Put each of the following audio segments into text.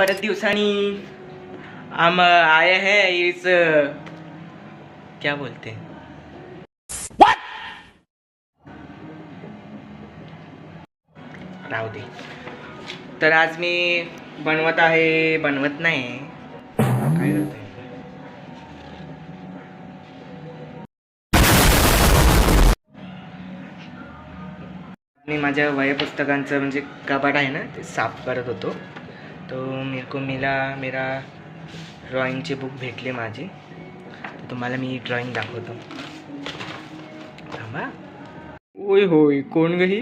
बरेच दिवसांनी हम आए हैं इस क्या बोलते राहू दे. तर आज मी बनवत नाही काय करतोय मी माझ्या वह्या पुस्तकांचं म्हणजे कपाट आहे ना ते साफ करत होतो. तो मेरे को मिला मेरा ड्रॉइंगची बुक भेटली माझी. तर तुम्हाला मी ड्रॉइंग दाखवतो. थांबा. ओय होय कोण गही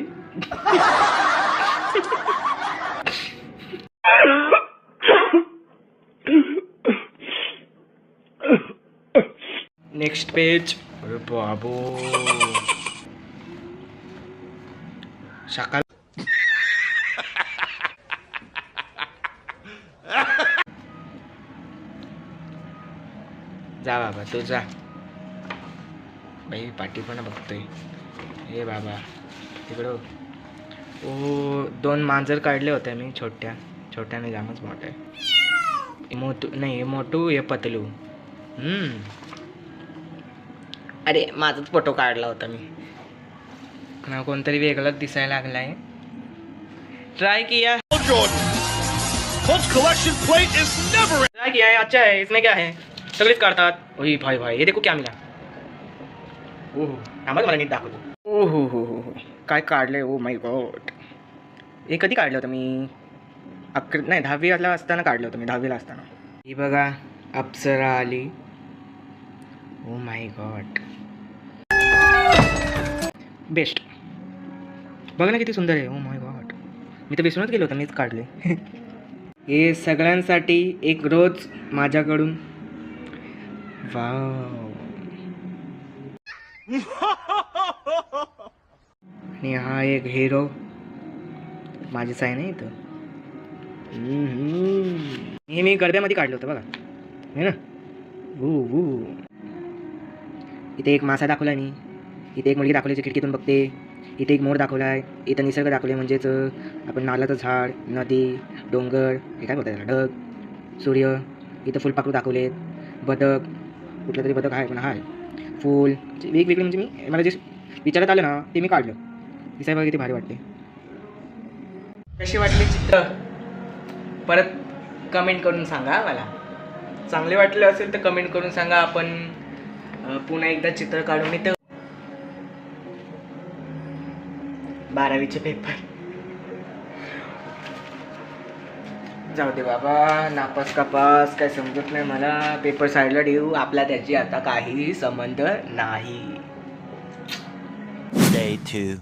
नेक्स्ट पेज. अरे बाबू सकाळ जा बाबा तू जा. बाई पाठी पण बघतोय. हे बाबा तिकडं ओ 2 मांजर काढले होते मी छोट्याने जामच मोठं आहे. मोठू नाही हे मोठू हे पतलू. अरे माझाच फोटो काढला होता मी. कोणतरी वेगळंच दिसायला लागलाय. ट्राई किया ट्राई किया है. अच्छा है. इसमें क्या है सगळेच काढतात. ओही भाई भाई हे देखो क्या मिला. ओहो आम्हाला मला नीट दाखवतो. ओहो हो हो हो काय काढलंय. Oh my God. हे कधी काढलं होतं मी 10वीला असताना काढलं होतं मी 10वीला असताना. ही बघा अप्सरा आली. Oh my God best. बघ ना किती सुंदर आहे. ओ माय गॉड मी तर विसरूनच गेलो होतं मीच काढले. हे सगळ्यांसाठी एक रोज माझ्याकडून. वाव. आणि हा एक हिरो माझीच आहे ना इथं. हे मी गरब्यामध्ये काढलं होतं बघा हे ना. इथे एक मासा दाखवला आणि इथे एक मुलगी दाखवली खिडकीतून बघते. इथे एक मोर दाखवला आहे. इथं निसर्ग दाखवले म्हणजेच आपण नारळाचं झाड नदी डोंगर हे काय बोलतात त्याला ढग सूर्य. इथं फुलपाखरू दाखवलेत. बदक कुठलं तरी बदक आहे पण आहे. फूल वेगवेगळे म्हणजे मी मला जे विचारात आलं ना ते मी काढलं. दिसाय बघा किती भारी वाटते. कशी वाटली चित्र परत कमेंट करून सांगा. मला चांगले वाटले असेल तर कमेंट करून सांगा. आपण पुन्हा एकदा चित्र काढून इथं 12वीचे पेपर. जाऊ दे बाबा नापास कपास काय समजत नाही मला. पेपर साईडला ठेवू. आपला त्याची आता काहीही संबंध नाही. Day 2.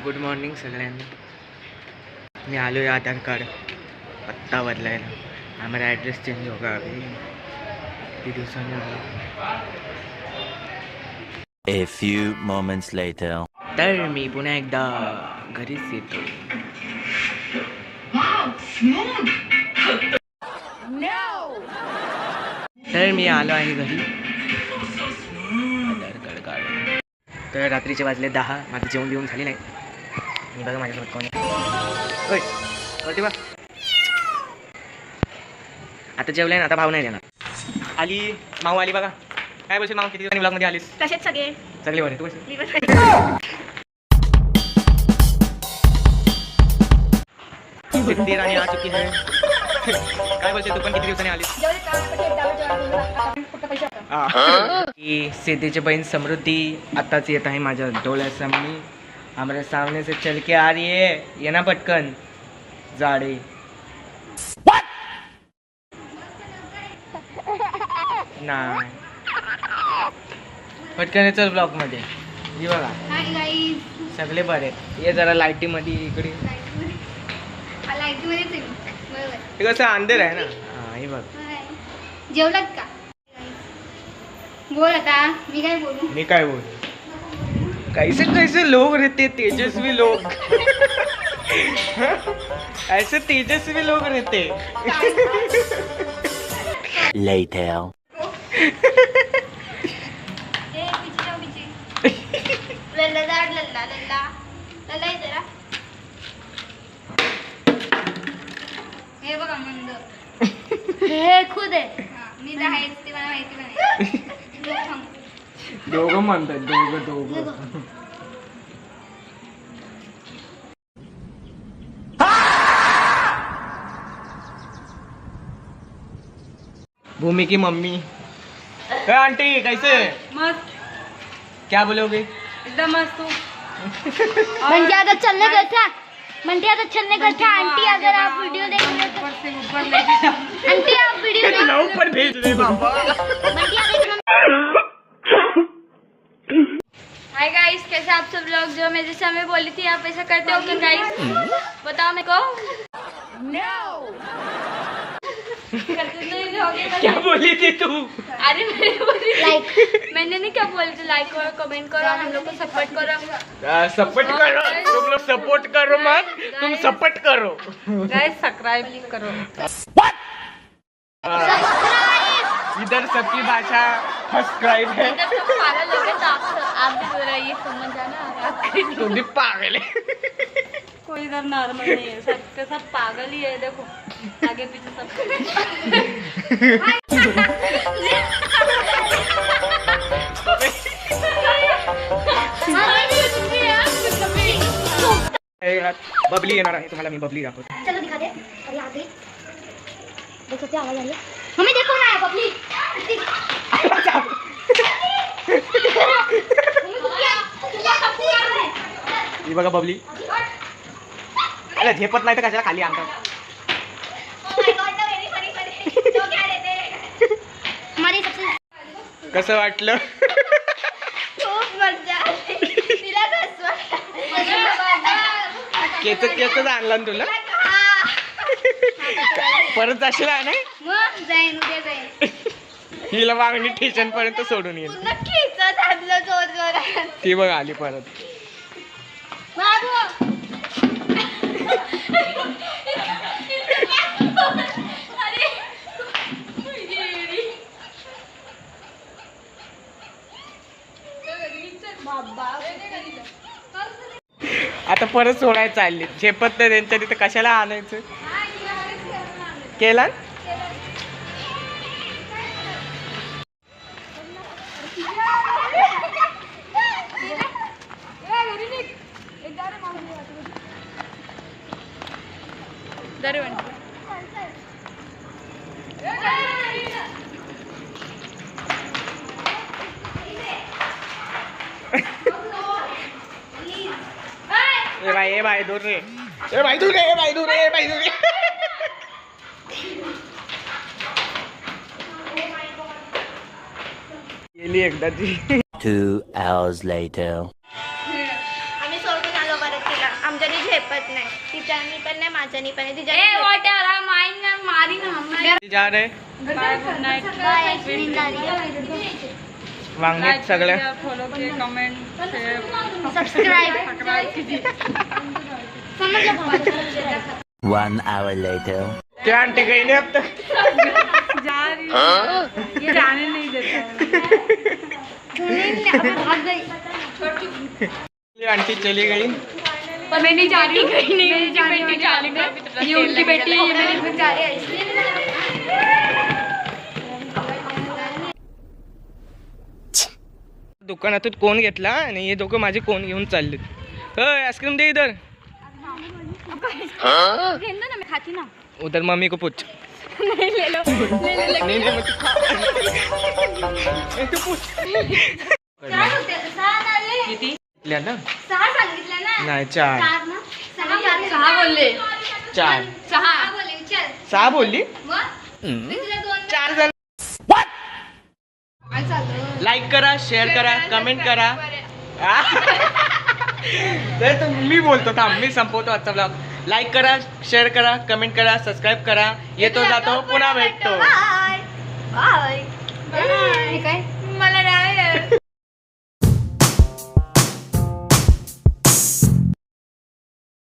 गुड मॉर्निंग सगळ्यांना. मी आलो आहे आधार कार्ड पत्ता बदलायला. हमारा ॲड्रेस चेंज होगा अभी किती दिवसांनी आलो. A few moments later. तर मी पुन्हा एकदा घरीच येतो. तर मी आलो आहे घरी. आधार कार्ड काढ. तर रात्रीचे वाजले 10. माझं जेवण बिवून झाली नाही. मी बघा माझ्यासोबत कोण आहे. कळते बा आता जेवलंय ना आता भाव नाही देणार. आली माऊ आली बघा. काय बोलशील माऊ किती दिवसांनी ब्लॉगमध्ये आलीस. तसेच सगळे सगळे बरे. तू मी देर आणि आ चुकी है. काय बोलशील तू पण किती दिवसांनी आलीस. की सीतेची बहीण समृद्धी आताच येत आहे माझ्या डोळ्यासमोर. हमारे सामने से चल के आ रही है. ये ना पटकन जाडे. नाही पटकन चल ब्लॉक मध्ये. ही बघा सगळे बरे. ये जरा लाईटी मध्ये इकडे. हे कसं अंधेर आहे ना. हा हे बघ. जेवलात का बोल आता. मी काय बोलू. कैसे कैसे लोग रहते तेजस्वी लोग. ऐसे तेजस्वी लोग रहते. Later. हे बघा मंद. हे खुद आहे. मी तर आहेच ते मला माहिती पण आहे. दोघं म्हणतात दोघं. भूमि की मम्मी. आंटी कैसे? मस्त, क्या बोलोगे? एकदम मस्त. म्हणजे आता चलने का था आंटी अगर आप वीडियो देख रहे हो ऊपर से ऊपर लेके जाओ. आंटी आप वीडियो देख इतना ऊपर भेज दे बाबा. हाय गाइस, कैसे आप सब लोग? जो मैं जैसे हमें बोली थी आप ऐसा करते हो क्या गाइस? बताओ मेरे को. करते नहीं रहोगे बस. क्या बोली थी तू? अरे मैंने नहीं क्या बोली थी. लाइक करो, कमेंट करो, हम लोग को सपोर्ट करो. सपोर्ट करो. तुम लोग सपोर्ट करो मत, तुम सपोर्ट करो. गाइस सब्सक्राइब करो. इधर सबकी भाषा सब्सक्राइब है. इधर सब पागल लोग हैं, तो आप भी बोल रहे ये समझ जाना. तू भी पागल है. कोई इधर नॉर्मल नहीं है, सबके सब पागल ही है. देखो आगे पीछे सब. बबली येणार आहे तुम्हाला मी बबली दाखवतो. चलो दिखा दे. अरे आ गई. देख सकते आवाज आ रही है. मम्मी देखो ना है बबली. ही बघा बबली. अरे झेपत नाही तर कशाला खाली आणतात. हमारी सबसे कसं वाटलं? खूप मजा आली. तिला कसं केच आणला ना तुला. परत जाशील नाही. मग जाईन उद्या जाईन. हिला मागणी स्टेशन पर्यंत सोडून येईल. नक्कीच आणलं जोर जोरात. ती बघ आली परत. बाबू आता परत सोडायला चालली. झेपत नाही त्यांच्या तिथे कशाला आणायचं. केला ए भाई दूर रे. ए भाई दूर रे. गेली एकदा ती. 2 hours later. आम्ही सोडून आलो परत तिला. आमच्यानी झेपत नाही. तिच्यानी पण नाही, माझ्यानी पण नाही. ए व्हाट आर माइन ना मारी ना हम. जा रे. Bye good night. वांगेत सगळ्या. फॉलो किए, कमेंट, शेयर, सबस्क्राइब कीजिए. समझ लो. 1 hour later. त्या आंटी गई नहीं अब तक. जा रही है. ये जाने नहीं देता. भाग गई. आंटी चली गई. पर मैं नहीं जा रही हूँ. मेरी बेटी जा रही है. ये उनकी बेटी है, ये मेरी जा रही है इसलिए. दुकानातून कोण घेतला आणि हे दोघं माझे कोण घेऊन चालले. आईस्क्रीम दे इधर. ना मैं खाती ना. उधर मम्मी को पूछ. नहीं ले लो. नहीं मत खा. तू पूछ. काय होते आता? 6 आले. किती ना? 6 सांगितलं ना. नाही 4. 4 ना. 6 सहा बोलले. 4. सहा बोलले विचार. 6 बोलली. मग मी तुला 2 4 जण. लाईक करा, शेअर करा, कमेंट करा. तर मी बोलतो थांब, मी संपवतो आजचा ब्लॉग. लाईक करा, शेअर करा, कमेंट करा, सबस्क्राईब करा. येतो जातो पुन्हा भेटतो. Bye bye. काय